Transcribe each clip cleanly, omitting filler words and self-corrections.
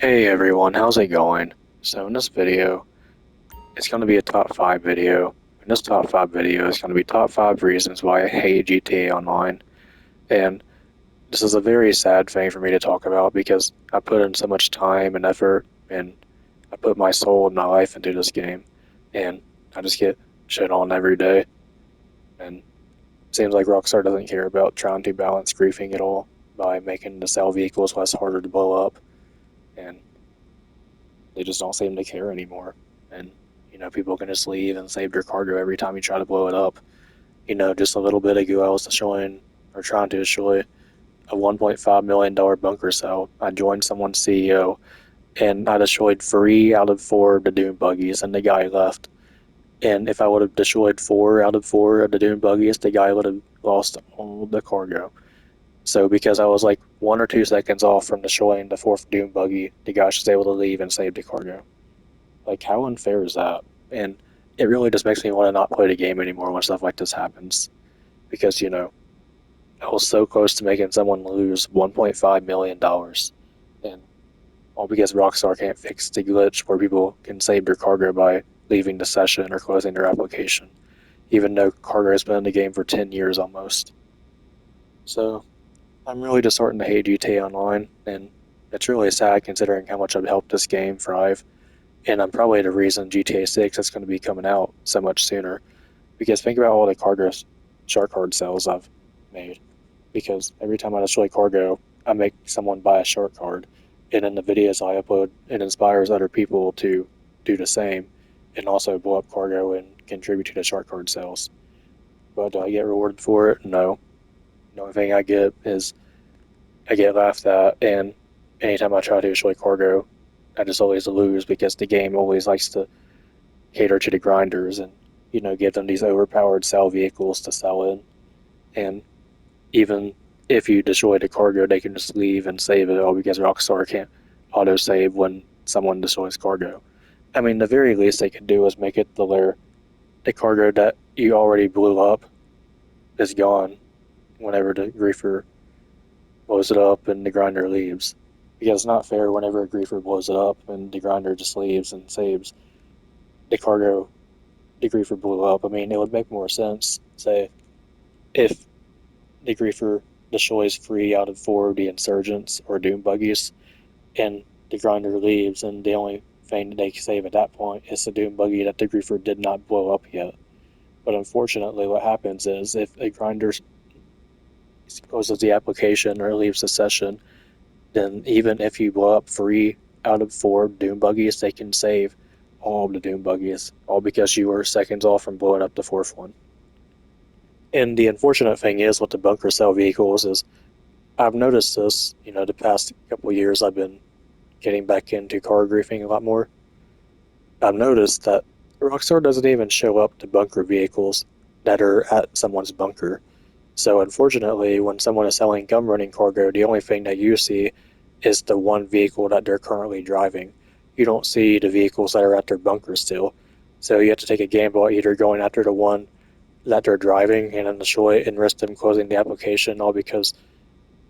Hey everyone, how's it going? So in this video, it's going to be a top 5 video. In this top 5 video, it's going to be top 5 reasons why I hate GTA Online. And this is a very sad thing for me to talk about because I put in so much time and effort and I put my soul and my life into this game. And I just get shit on every day. And it seems like Rockstar doesn't care about trying to balance griefing at all by making the sell vehicles less harder to blow up. And they just don't seem to care anymore. And people can just leave and save their cargo every time you try to blow it up. Just a little bit ago, I was destroying or trying to destroy a $1.5 million bunker cell. I joined someone's CEO and I destroyed 3 out of 4 of the dune buggies, and the guy left. And if I would have destroyed 4 out of 4 of the dune buggies, the guy would have lost all the cargo. So because I was like 1 or 2 seconds off from destroying the fourth dune buggy, the guy was able to leave and save the cargo. Like, how unfair is that? And it really just makes me want to not play the game anymore when stuff like this happens. Because, I was so close to making someone lose $1.5 million. And all because Rockstar can't fix the glitch where people can save their cargo by leaving the session or closing their application, even though cargo has been in the game for 10 years almost. So, I'm really just starting to hate GTA Online, and it's really sad considering how much I've helped this game thrive. And I'm probably the reason GTA 6 is going to be coming out so much sooner. Because think about all the cargo shark card sales I've made. Because every time I destroy cargo, I make someone buy a shark card. And in the videos I upload, it inspires other people to do the same and also blow up cargo and contribute to the shark card sales. But do I get rewarded for it? No. The only thing I get is I get laughed at, and anytime I try to destroy cargo, I just always lose because the game always likes to cater to the grinders and give them these overpowered sell vehicles to sell in. And even if you destroy the cargo, they can just leave and save it all because Rockstar can't auto save when someone destroys cargo. I mean, the very least they could do is make it the cargo that you already blew up is gone whenever the griefer blows it up and the grinder leaves. Because it's not fair whenever a griefer blows it up and the grinder just leaves and saves the cargo the griefer blew up. I mean, it would make more sense, say, if the griefer destroys 3 out of 4 of the insurgents or doom buggies, and the grinder leaves, and the only thing that they save at that point is the doom buggy that the griefer did not blow up yet. But unfortunately, what happens is if a grinder closes the application or leaves the session, then even if you blow up 3 out of 4 doom buggies, they can save all of the doom buggies, all because you were seconds off from blowing up the fourth one. And the unfortunate thing is with the bunker cell vehicles is I've noticed this, the past couple of years I've been getting back into car griefing a lot more. I've noticed that Rockstar doesn't even show up to bunker vehicles that are at someone's bunker. So unfortunately, when someone is selling gun running cargo, the only thing that you see is the one vehicle that they're currently driving. You don't see the vehicles that are at their bunker still. So you have to take a gamble either going after the one that they're driving and then destroy it and risk them closing the application all because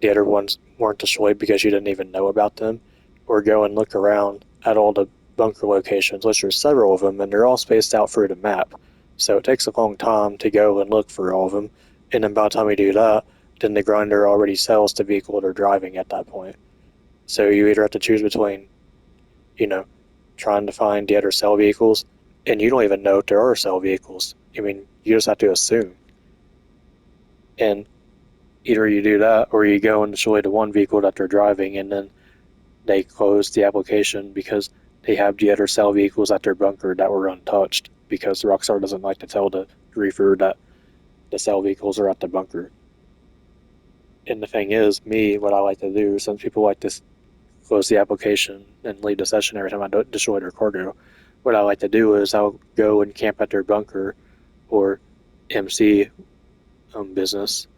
the other ones weren't destroyed because you didn't even know about them, or go and look around at all the bunker locations, which are several of them, and they're all spaced out through the map. So it takes a long time to go and look for all of them, and then by the time you do that, then the grinder already sells the vehicle they're driving at that point. So you either have to choose between, you know, trying to find the other sell vehicles, and you don't even know if there are sell vehicles. I mean, you just have to assume. And either you do that or you go and destroy the one vehicle that they're driving and then they close the application because they have the other sell vehicles at their bunker that were untouched because Rockstar doesn't like to tell the griefer that the sell vehicles are at the bunker. And the thing is, me, what I like to do, since people like to close the application and leave the session every time I destroy their cargo, what I like to do is I'll go and camp at their bunker or MC business.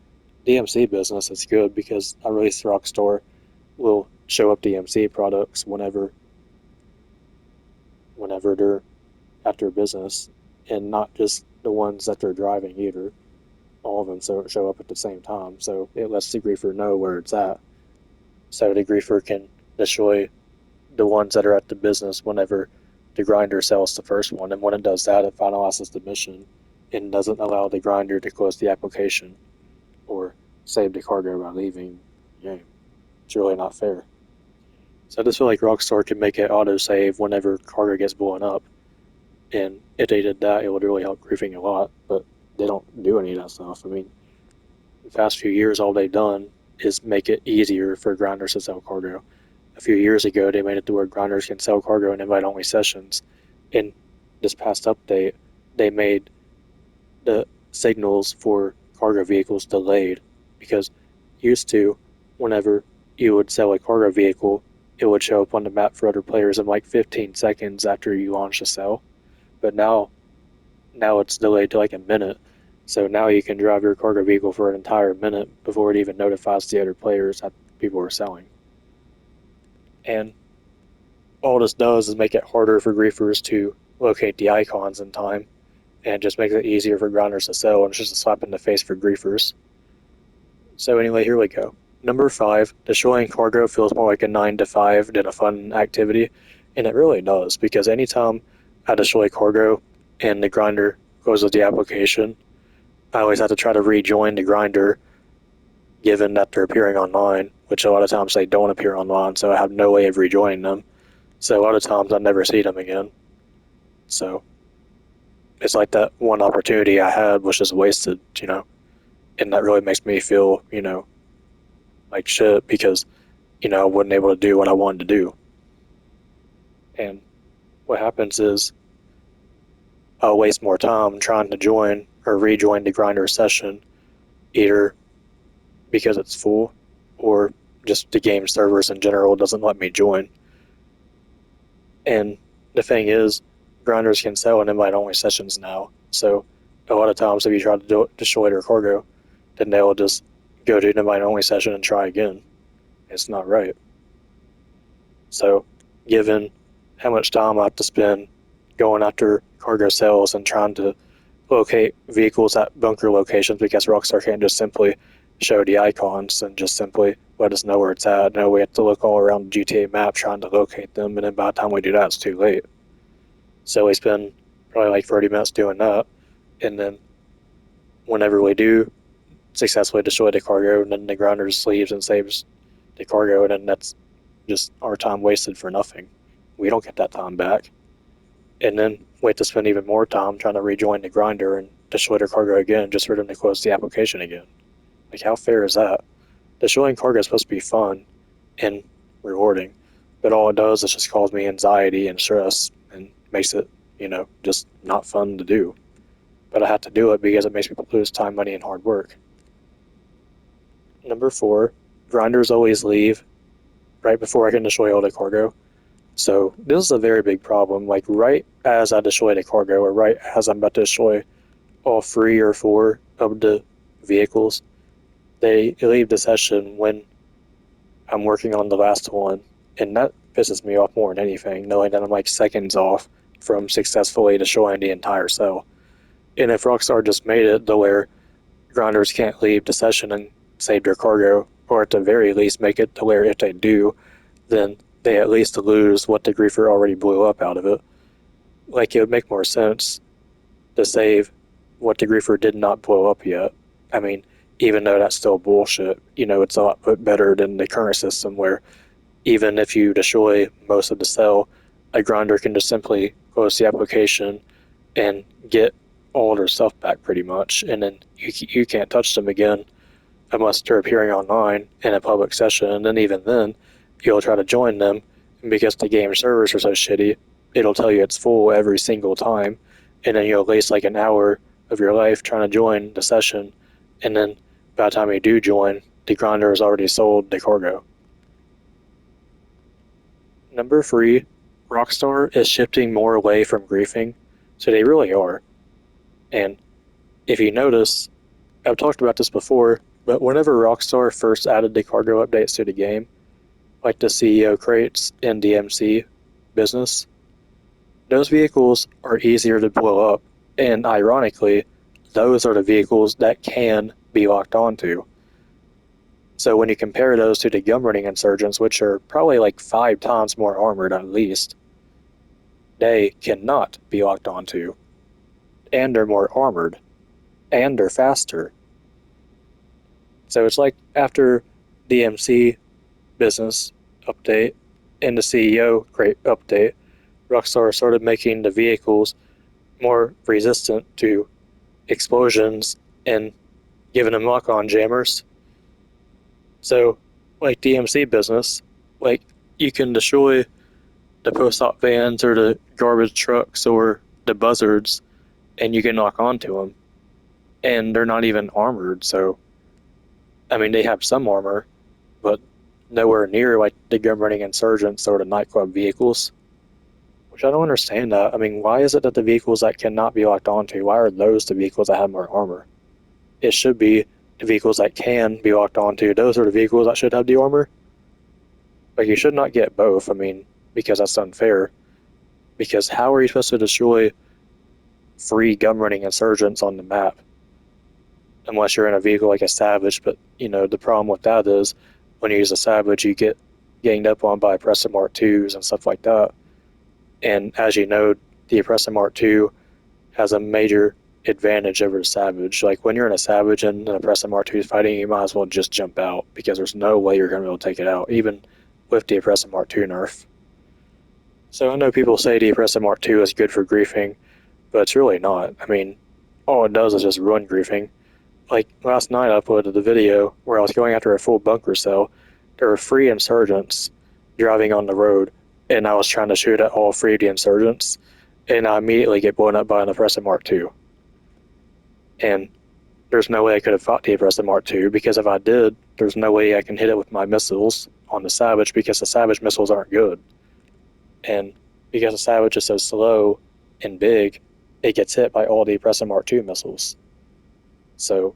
The MC business is good because I release Rockstar will show up DMC products whenever they're at their business, and not just the ones that they're driving either. All of them show up at the same time, so it lets the griefer know where it's at. So the griefer can destroy the ones that are at the business whenever the grinder sells the first one. And when it does that, it finalizes the mission and doesn't allow the grinder to close the application or save the cargo by leaving the game. It's really not fair. So I just feel like Rockstar can make it autosave whenever cargo gets blown up. And if they did that, it would really help griefing a lot. But they don't do any of that stuff. I mean, the past few years, all they've done is make it easier for grinders to sell cargo. A few years ago, they made it to where grinders can sell cargo in invite-only sessions. In this past update, they made the signals for cargo vehicles delayed because used to, whenever you would sell a cargo vehicle, it would show up on the map for other players in like 15 seconds after you launch the sell. But now it's delayed to like a minute. So now you can drive your cargo vehicle for an entire minute before it even notifies the other players that people are selling. And all this does is make it harder for griefers to locate the icons in time, and it just makes it easier for grinders to sell, and it's just a slap in the face for griefers. So anyway, here we go. Number 5, destroying cargo feels more like a 9 to 5 than a fun activity, and it really does, because anytime I destroy cargo and the grinder closes the application, I always have to try to rejoin the grinder, given that they're appearing online, which a lot of times they don't appear online, so I have no way of rejoining them. So a lot of times I never see them again. So it's like that one opportunity I had was just wasted, and that really makes me feel, like shit because, I wasn't able to do what I wanted to do. And what happens is I'll waste more time trying to join or rejoin the grinder session, either because it's full or just the game servers in general doesn't let me join. And the thing is, grinders can sell in invite-only sessions now, so a lot of times if you try to destroy their cargo, then they'll just go to an invite-only session and try again. It's not right. So, given how much time I have to spend going after cargo sales and trying to locate vehicles at bunker locations, because Rockstar can't just simply show the icons and just simply let us know where it's at. No, we have to look all around the GTA map trying to locate them, and then by the time we do that, it's too late. So we spend probably like 30 minutes doing that, and then whenever we do successfully destroy the cargo, and then the grinder just leaves and saves the cargo, and then that's just our time wasted for nothing. We don't get that time back. And then we have to spend even more time trying to rejoin the grinder and destroy their cargo again just for them to close the application again. Like, how fair is that? Destroying cargo is supposed to be fun and rewarding, but all it does is just cause me anxiety and stress and makes it, just not fun to do. But I have to do it because it makes me lose time, money, and hard work. Number 4, grinders always leave right before I can destroy all the cargo. So this is a very big problem. Like, right as I destroy the cargo, or right as I'm about to destroy all 3 or 4 of the vehicles, they leave the session when I'm working on the last one, and that pisses me off more than anything, knowing that I'm like seconds off from successfully destroying the entire cell. And if Rockstar just made it to where grinders can't leave the session and save their cargo, or at the very least make it to where if they do, then they at least lose what the griefer already blew up out of it. Like, it would make more sense to save what the griefer did not blow up yet. I mean, even though that's still bullshit, it's a lot better than the current system where even if you destroy most of the cell, a grinder can just simply close the application and get all their stuff back pretty much, and then you can't touch them again unless they're appearing online in a public session, and then even then, you'll try to join them, and because the game servers are so shitty, it'll tell you it's full every single time, and then you'll waste like an hour of your life trying to join the session, and then by the time you do join, the grinder has already sold the cargo. Number 3, Rockstar is shifting more away from griefing, so they really are. And if you notice, I've talked about this before, but whenever Rockstar first added the cargo updates to the game, like the CEO crates and DMC business, those vehicles are easier to blow up, and ironically, those are the vehicles that can be locked onto. So when you compare those to the gun-running insurgents, which are probably like 5 times more armored at least, they cannot be locked onto, and they're more armored, and they're faster. So it's like after the MC business update and the CEO great update, Rockstar started making the vehicles more resistant to explosions and giving them lock-on jammers. So, like DMC business, like you can destroy the post-op vans or the garbage trucks or the buzzards, and you can lock onto them, and they're not even armored. So, I mean, they have some armor, but nowhere near like the gun-running insurgents or the nightclub vehicles. Which I don't understand that. I mean, why is it that the vehicles that cannot be locked onto, why are those the vehicles that have more armor? It should be the vehicles that can be locked onto. Those are the vehicles that should have the armor. Like, you should not get both, I mean, because that's unfair. Because how are you supposed to destroy free gun-running insurgents on the map? Unless you're in a vehicle like a Savage, but, you know, the problem with that is when you use a Savage, you get ganged up on by Oppressor Mark IIs and stuff like that. And as you know, the Oppressor Mark II has a major advantage over the Savage. Like when you're in a Savage and an Oppressor Mark II is fighting, you might as well just jump out because there's no way you're going to be able to take it out, even with the Oppressor Mark II nerf. So I know people say the Oppressor Mark II is good for griefing, but it's really not. I mean, all it does is just ruin griefing. Like last night I uploaded the video where I was going after a full bunker cell. There were 3 insurgents driving on the road, and I was trying to shoot at all 3 of the insurgents, and I immediately get blown up by an Oppressor Mark II. And there's no way I could have fought the Oppressor Mark II, because if I did, there's no way I can hit it with my missiles on the Savage, because the Savage missiles aren't good. And because the Savage is so slow and big, it gets hit by all the Oppressor Mark II missiles. So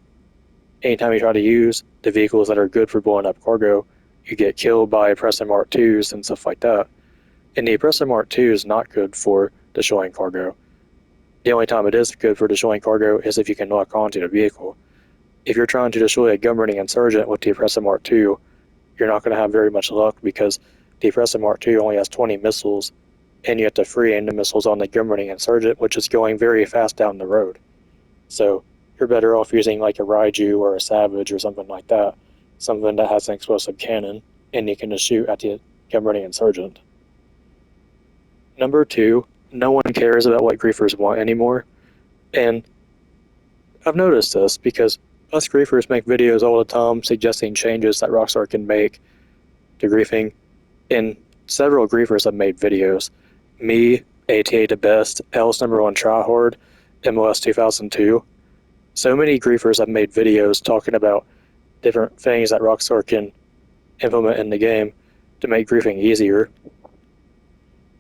anytime you try to use the vehicles that are good for blowing up cargo, you get killed by Oppressor Mark IIs and stuff like that. And the Oppressor Mark II is not good for destroying cargo. The only time it is good for destroying cargo is if you can lock onto the vehicle. If you're trying to destroy a gun-running insurgent with the Oppressor Mark II, you're not going to have very much luck because the Oppressor Mark II only has 20 missiles, and you have to free aim the missiles on the gun-running insurgent, which is going very fast down the road. So you're better off using like a Raiju or a Savage or something like that, something that has an explosive cannon, and you can just shoot at the gun-running insurgent. Number 2, no one cares about what griefers want anymore, and I've noticed this because us griefers make videos all the time suggesting changes that Rockstar can make to griefing, and several griefers have made videos. Me, ATA the Best, L's #1 Tryhard, MLS 2002. So many griefers have made videos talking about different things that Rockstar can implement in the game to make griefing easier.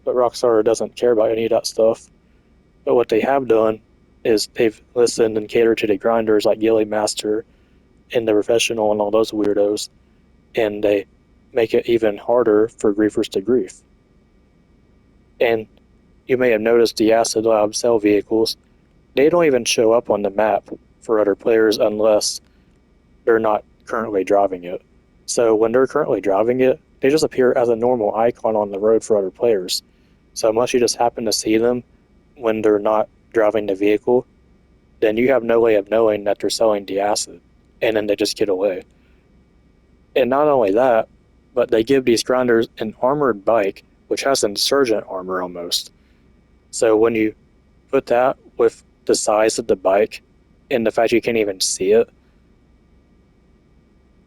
But Rockstar doesn't care about any of that stuff. But what they have done is they've listened and catered to the grinders like Gilly Master and the Professional and all those weirdos, and they make it even harder for griefers to grief. And you may have noticed the Acid Lab cell vehicles, they don't even show up on the map for other players unless they're not currently driving it. So when they're currently driving it, they just appear as a normal icon on the road for other players. So unless you just happen to see them when they're not driving the vehicle, then you have no way of knowing that they're selling the acid, and then they just get away. And not only that, but they give these grinders an armored bike, which has insurgent armor almost. So when you put that with the size of the bike and the fact you can't even see it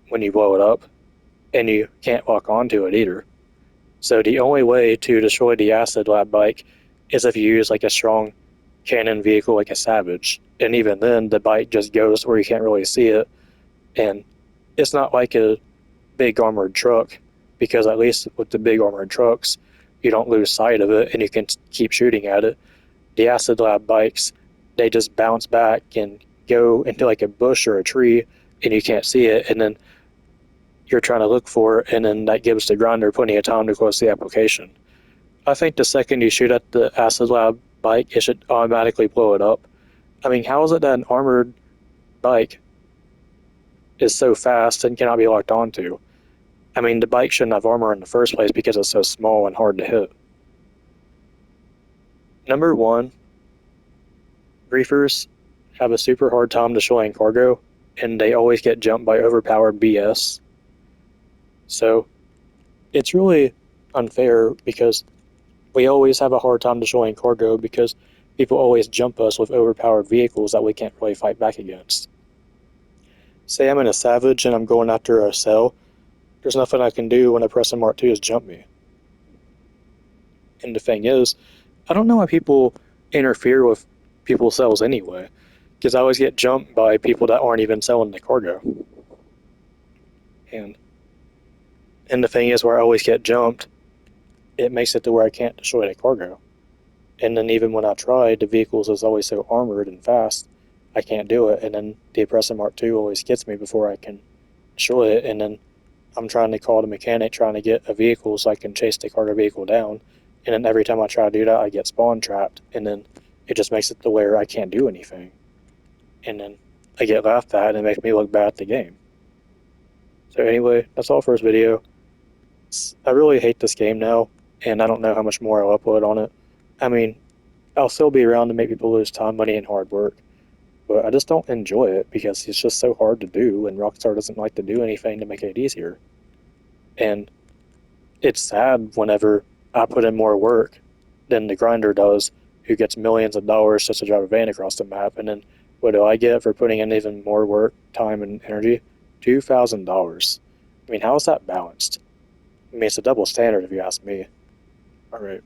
when you blow it up, and you can't lock onto it either. So the only way to destroy the Acid Lab bike is if you use like a strong cannon vehicle like a Savage. And even then, the bike just goes where you can't really see it. And it's not like a big armored truck, because at least with the big armored trucks, you don't lose sight of it and you can keep shooting at it. The Acid Lab bikes, they just bounce back and go into like a bush or a tree and you can't see it, and then you're trying to look for it, and then that gives the grinder plenty of time to close the application. I think the second you shoot at the Acid Lab bike, it should automatically blow it up. I mean, how is it that an armored bike is so fast and cannot be locked onto. I mean, the bike shouldn't have armor in the first place because it's so small and hard to hit. Number one, reefers have a super hard time destroying cargo, and they always get jumped by overpowered BS. So it's really unfair because we always have a hard time destroying cargo because people always jump us with overpowered vehicles that we can't really fight back against. Say I'm in a Savage and I'm going after a cell, there's nothing I can do when a Preston Mark II has jumped me. And the thing is, I don't know why people interfere with people's cells anyway, because I always get jumped by people that aren't even selling the cargo. And the thing is, where I always get jumped, it makes it to where I can't destroy the cargo. And then even when I try, the vehicles is always so armored and fast, I can't do it. And then the Oppressor Mark II always gets me before I can destroy it. And then I'm trying to call the mechanic, trying to get a vehicle so I can chase the cargo vehicle down. And then every time I try to do that, I get spawn trapped. And then it just makes it to where I can't do anything. And then I get laughed at, and it makes me look bad at the game. So anyway, that's all for this video. I really hate this game now, and I don't know how much more I'll upload on it. I mean, I'll still be around to make people lose time, money, and hard work, but I just don't enjoy it because it's just so hard to do, and Rockstar doesn't like to do anything to make it easier. And it's sad whenever I put in more work than the grinder does, who gets millions of dollars just to drive a van across the map, and then what do I get for putting in even more work, time, and energy? $2,000. I mean, how is that balanced? I mean, it's a double standard if you ask me. All right.